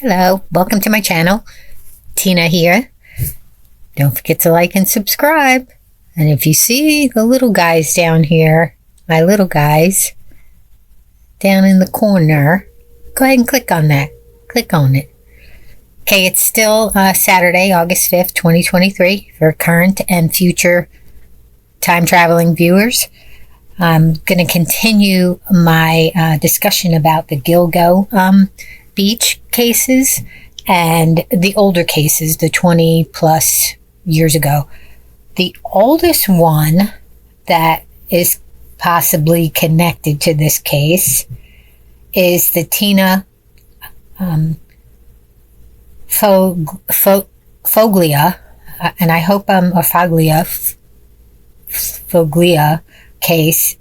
Hello, welcome to my channel. Tina here. Don't forget to like and subscribe. And if you see the little guys down here, my little guys, down in the corner, go ahead and click on that. Click on it. Okay, it's still Saturday, August 5th, 2023 for current and future time traveling viewers. I'm going to continue my discussion about the Gilgo Beach cases and the older cases, the 20 plus years ago. The oldest one that is possibly connected to this case is the Tina Foglia, and I hope Foglia case.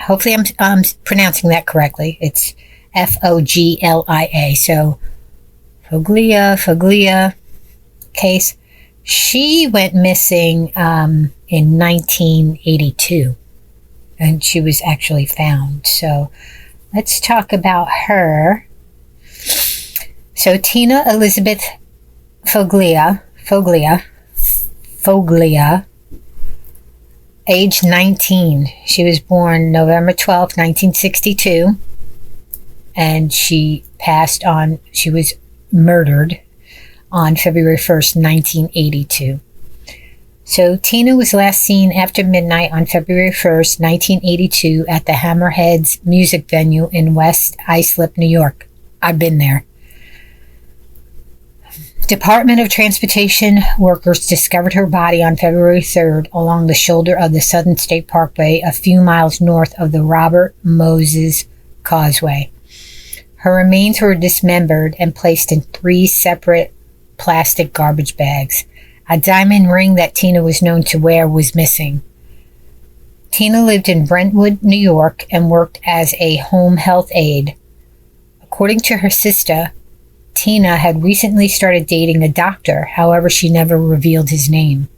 Hopefully I'm pronouncing that correctly. It's Foglia. So Foglia case. She went missing in 1982, and she was actually found. So let's talk about her. So Tina Elizabeth Foglia, age 19. She was born November 12th, 1962, and she was murdered on February 1st, 1982. So Tina was last seen after midnight on February 1st, 1982 at the Hammerheads music venue in West Islip, New York. I've been there. Department of Transportation workers discovered her body on February 3rd along the shoulder of the Southern State Parkway, a few miles north of the Robert Moses Causeway. Her remains were dismembered and placed in 3 separate plastic garbage bags. A diamond ring that Tina was known to wear was missing. Tina lived in Brentwood, New York, and worked as a home health aide. According to her sister, Tina had recently started dating a doctor, however, she never revealed his name.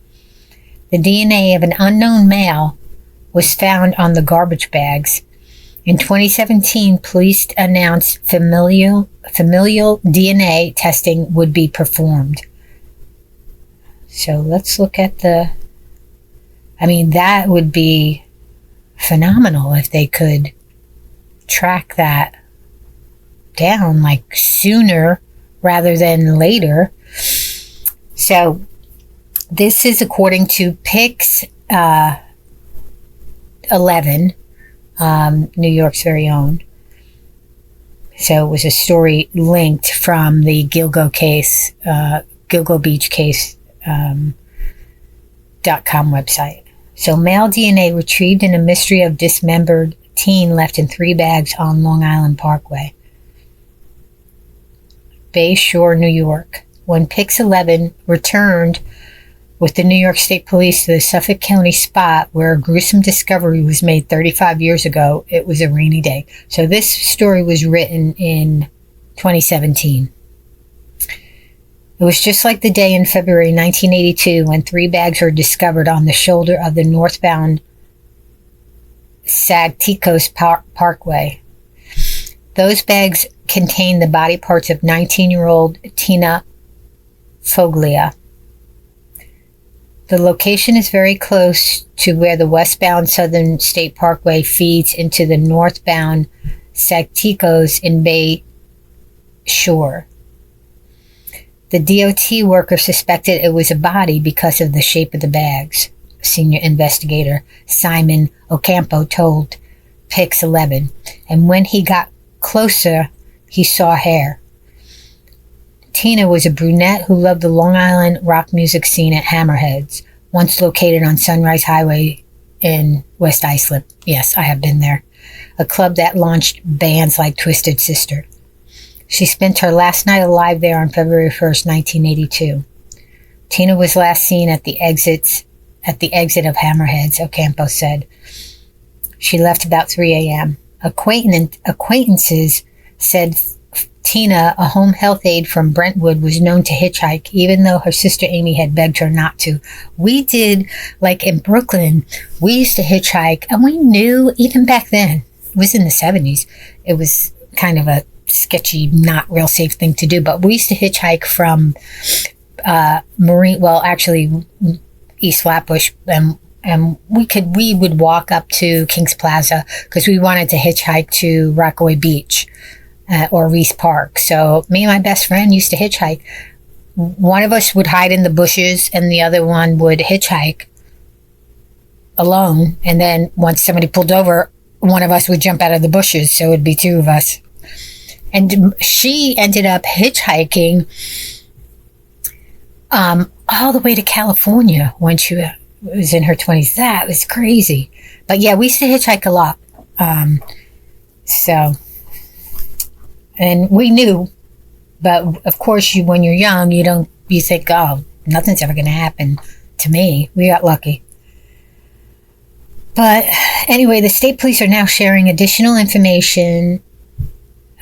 The DNA of an unknown male was found on the garbage bags. In 2017, police announced familial DNA testing would be performed. So let's look at that would be phenomenal if they could track that down like sooner rather than later. So this is according to Pix 11, New York's very own. So it was a story linked from the Gilgo Beach case .com website. So male DNA retrieved in a mystery of dismembered teen left in 3 bags on Long Island Parkway, Bay Shore, New York. When Pix 11 returned with the New York State Police to the Suffolk County spot where a gruesome discovery was made 35 years ago, it was a rainy day. So this story was written in 2017. It was just like the day in February 1982 when 3 bags were discovered on the shoulder of the northbound Sagticos Parkway. Those bags contained the body parts of 19-year-old Tina Foglia. The location is very close to where the westbound Southern State Parkway feeds into the northbound Sagticos in Bay Shore. The DOT worker suspected it was a body because of the shape of the bags. Senior investigator Simon Ocampo told Pix 11, and when he got closer, he saw hair. Tina was a brunette who loved the Long Island rock music scene at Hammerheads, once located on Sunrise Highway in West Islip. Yes, I have been there. A club that launched bands like Twisted Sister. She spent her last night alive there on February 1st, 1982. Tina was last seen at the exit of Hammerheads, Ocampo said. She left about 3 a.m. Acquaintances said Tina, a home health aide from Brentwood, was known to hitchhike, even though her sister Amy had begged her not to. We did, like in Brooklyn, we used to hitchhike, and we knew, even back then, it was in the 70s, it was kind of a sketchy, not real safe thing to do. But we used to hitchhike from East Flatbush, and we would walk up to Kings Plaza because we wanted to hitchhike to Rockaway Beach or Reese Park. So me and my best friend used to hitchhike. One of us would hide in the bushes and the other one would hitchhike alone. And then once somebody pulled over, one of us would jump out of the bushes. So it would be two of us. And she ended up hitchhiking all the way to California when she was in her 20s. That was crazy. But yeah, we used to hitchhike a lot. And we knew, but of course, when you're young, you think, oh, nothing's ever going to happen to me. We got lucky. But anyway, the state police are now sharing additional information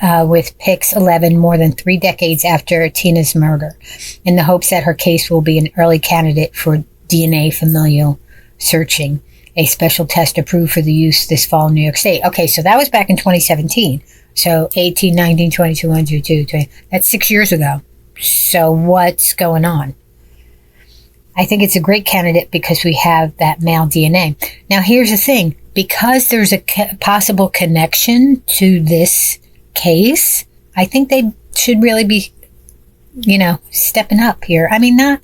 with PIX 11 more than 3 decades after Tina's murder, in the hopes that her case will be an early candidate for DNA familial searching, a special test approved for the use this fall in New York State. Okay, so that was back in 2017. So 18, 19, 22, 1, 2, 2, 20. That's 6 years ago. So what's going on? I think it's a great candidate because we have that male DNA. Now, here's the thing. Because there's a possible connection to this case, I think they should really be, stepping up here. I mean, I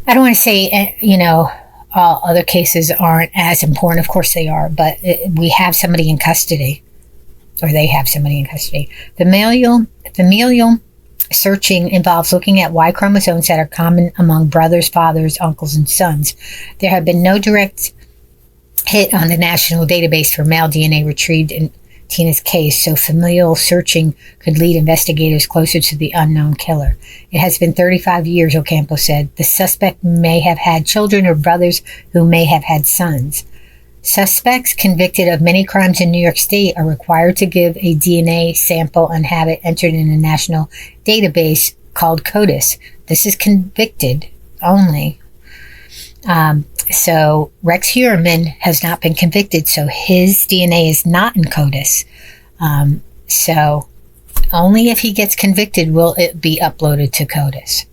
don't want to say, all other cases aren't as important. Of course they are, but we have somebody in custody, or they have somebody in custody. Familial searching involves looking at Y chromosomes that are common among brothers, fathers, uncles, and sons. There have been no direct hit on the national database for male DNA retrieved in Tina's case, so familial searching could lead investigators closer to the unknown killer. It has been 35 years, Ocampo said. The suspect may have had children or brothers who may have had sons. Suspects convicted of many crimes in New York State are required to give a DNA sample and have it entered in a national database called CODIS. This is convicted only. So Rex Heuermann has not been convicted, so his DNA is not in CODIS. So only if he gets convicted will it be uploaded to CODIS.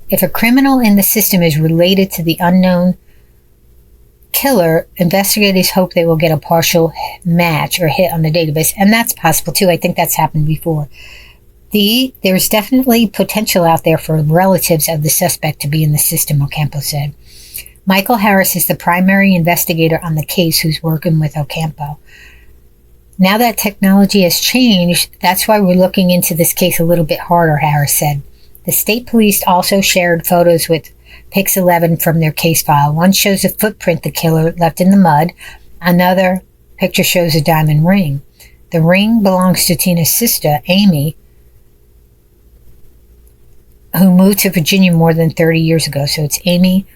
If a criminal in the system is related to the unknown killer, investigators hope they will get a partial match or hit on the database, and that's possible too. I think that's happened before. There's definitely potential out there for relatives of the suspect to be in the system, Ocampo said. Michael Harris is the primary investigator on the case who's working with Ocampo. Now that technology has changed, that's why we're looking into this case a little bit harder, Harris said. The state police also shared photos with PIX 11 from their case file. One shows a footprint the killer left in the mud. Another picture shows a diamond ring. The ring belongs to Tina's sister, Amy, who moved to Virginia more than 30 years ago. So it's Amy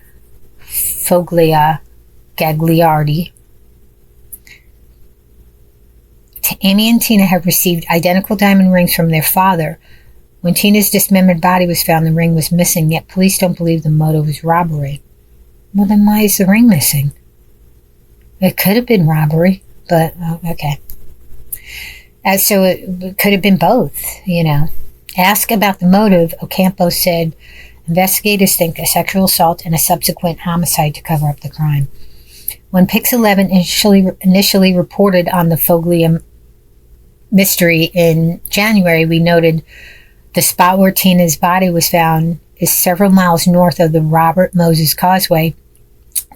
Foglia Gagliardi. Amy and Tina have received identical diamond rings from their father. When Tina's dismembered body was found, the ring was missing, yet police don't believe the motive was robbery. Well, then why is the ring missing? It could have been robbery, but okay. So it could have been both, Ask about the motive, Ocampo said. Investigators think a sexual assault and a subsequent homicide to cover up the crime. When PIX 11 initially reported on the Foglia mystery in January, we noted the spot where Tina's body was found is several miles north of the Robert Moses Causeway,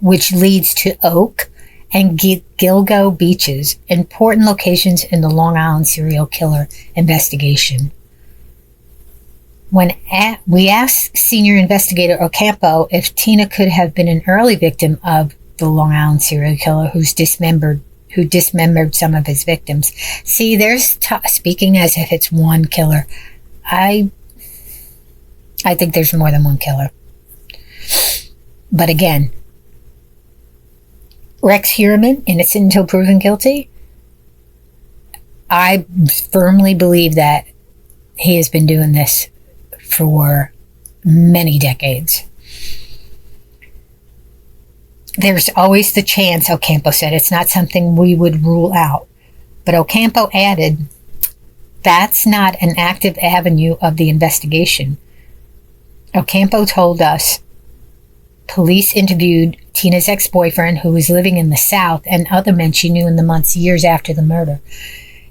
which leads to Oak and Gilgo Beaches, important locations in the Long Island serial killer investigation. We asked senior investigator Ocampo if Tina could have been an early victim of the Long Island serial killer who dismembered some of his victims. See, there's speaking as if it's one killer. I think there's more than one killer. But again, Rex Heuermann, innocent until proven guilty. I firmly believe that he has been doing this for many decades. There's always the chance, Ocampo said, it's not something we would rule out. But Ocampo added, that's not an active avenue of the investigation. Ocampo told us police interviewed Tina's ex-boyfriend, who was living in the South, and other men she knew in the months, years after the murder.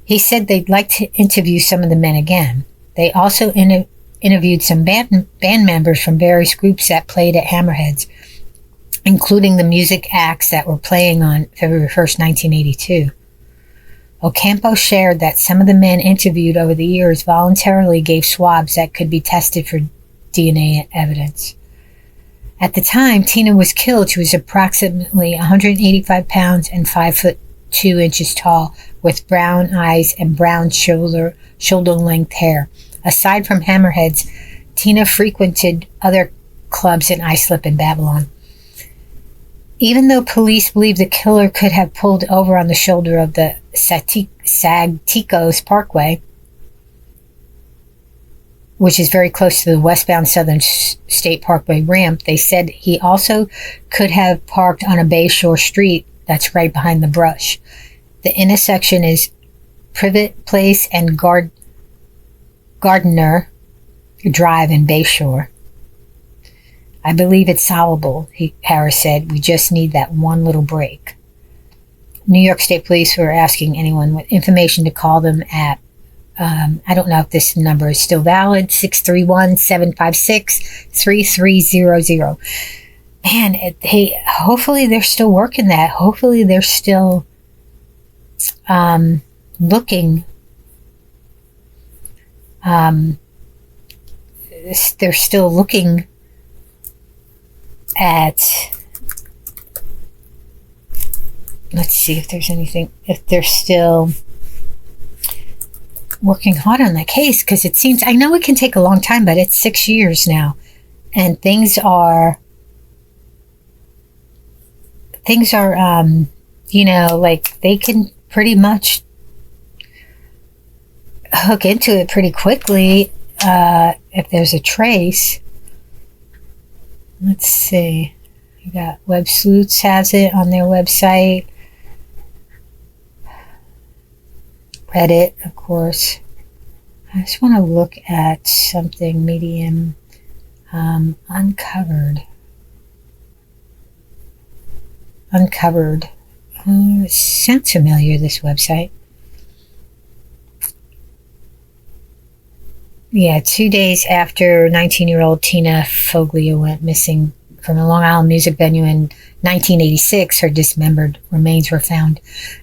He said they'd like to interview some of the men again. They also interviewed some band members from various groups that played at Hammerheads, including the music acts that were playing on February 1st, 1982. Ocampo shared that some of the men interviewed over the years voluntarily gave swabs that could be tested for DNA evidence. At the time Tina was killed, she was approximately 185 pounds and 5 foot 2 inches tall, with brown eyes and brown shoulder-length hair. Aside from Hammerheads, Tina frequented other clubs in Islip and Babylon. Even though police believe the killer could have pulled over on the shoulder of the Sagticos Parkway, which is very close to the westbound Southern State Parkway ramp, they said he also could have parked on a Bayshore street that's right behind the brush. The intersection is Privet Place and Gardner Drive in Bayshore. I believe it's solvable, Harris said. We just need that one little break. New York State Police were asking anyone with information to call them at, I don't know if this number is still valid, 631-756-3300. Man, hopefully they're still working that. Hopefully they're still looking. They're still looking at, let's see if there's anything, if they're still working hard on that case, because it seems, I know it can take a long time, but it's 6 years now, and things are like they can pretty much hook into it pretty quickly if there's a trace. Let's see. You got Web Sleuths has it on their website. Reddit, of course. I just want to look at something. Medium. Uncovered. Sounds familiar, this website. Yeah, 2 days after 19-year-old Tina Foglia went missing from a Long Island music venue in 1986, her dismembered remains were found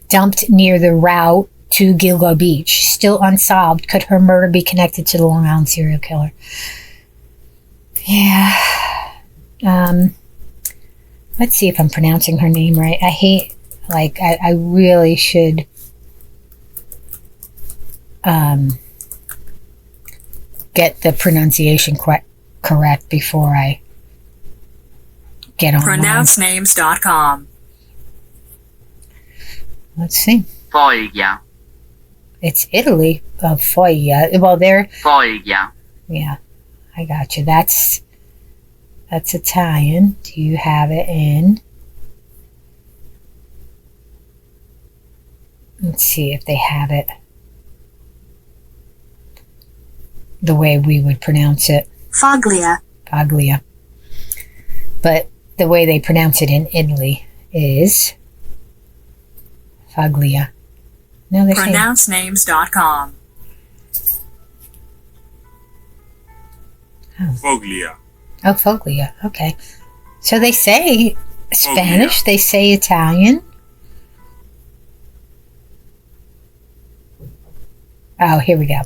dumped near the route to Gilgo Beach. Still unsolved. Could her murder be connected to the Long Island serial killer? Yeah. Let's see if I'm pronouncing her name right. I really should get the pronunciation correct before I get on. Pronouncenames.com. Let's see. Foglia. It's Italy. Foglia. Well, they're... Foglia. Yeah, I got you. That's Italian. Do you have it in? Let's see if they have it the way we would pronounce it. Foglia. Foglia. But the way they pronounce it in Italy is Foglia. No, they're Pronouncenames.com. Foglia. Oh, Foglia. Okay. So they say Spanish, Foglia. They say Italian. Oh, here we go.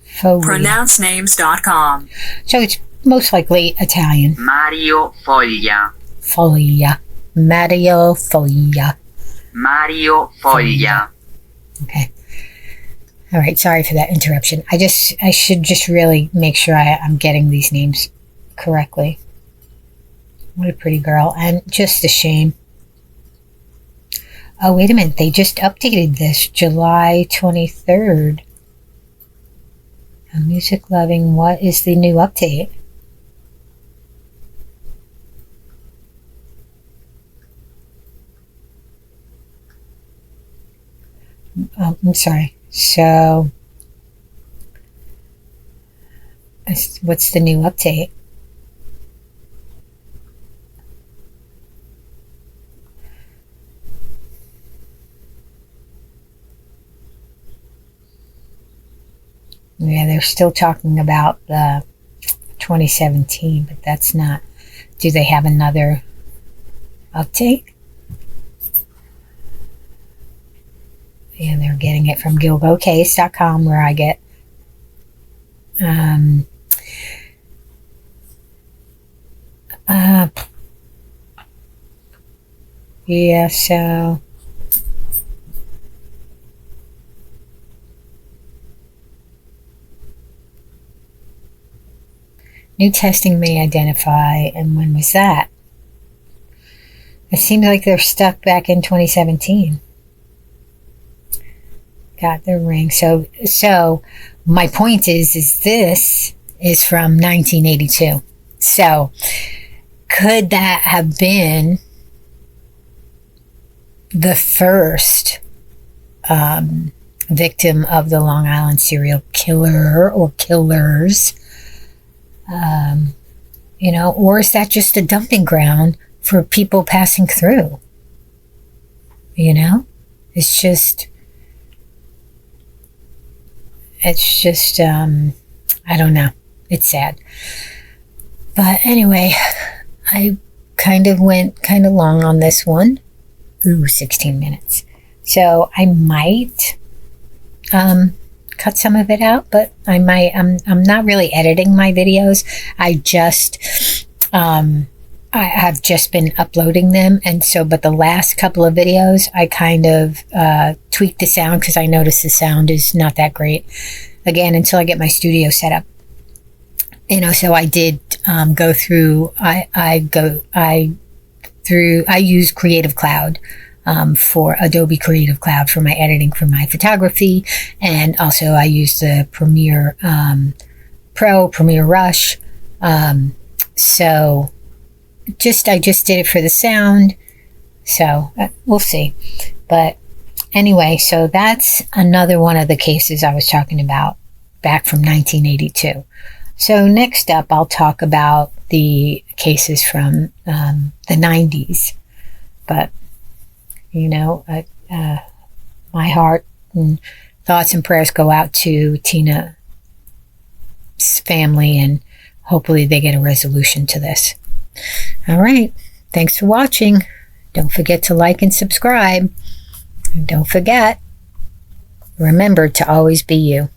Foglia. Pronouncenames.com. So it's most likely Italian. Mario Foglia. Foglia. Mario Foglia. Mario Foglia. Okay. All right. Sorry for that interruption. I should just really make sure I'm getting these names correctly. What a pretty girl. And just a shame. Oh, wait a minute. They just updated this July 23rd. Music Loving. What is the new update? Oh, I'm sorry. So, what's the new update? Yeah, they're still talking about 2017, but that's not. Do they have another update? Yeah, they're getting it from gilgocase.com, where I get yeah, so new testing may identify, and when was that? It seems like they're stuck back in 2017. Got the ring. So my point is this is from 1982. So could that have been the first victim of the Long Island serial killer or killers? Or is that just a dumping ground for people passing through? It's just, I don't know. It's sad. But anyway, I kind of went kind of long on this one. 16 minutes. So I might cut some of it out, but I might. I'm not really editing my videos. I have just been uploading them, and so. But the last couple of videos, I kind of tweaked the sound because I noticed the sound is not that great. Again, until I get my studio set up. So I did go through. I use Creative Cloud. For Adobe Creative Cloud for my editing for my photography, and also I use the Premiere Premiere Rush. So I just did it for the sound. So we'll see. But anyway, so that's another one of the cases I was talking about back from 1982. So next up, I'll talk about the cases from the 90s. But my heart and thoughts and prayers go out to Tina's family, and hopefully they get a resolution to this. All right. Thanks for watching. Don't forget to like and subscribe. And don't forget, remember to always be you.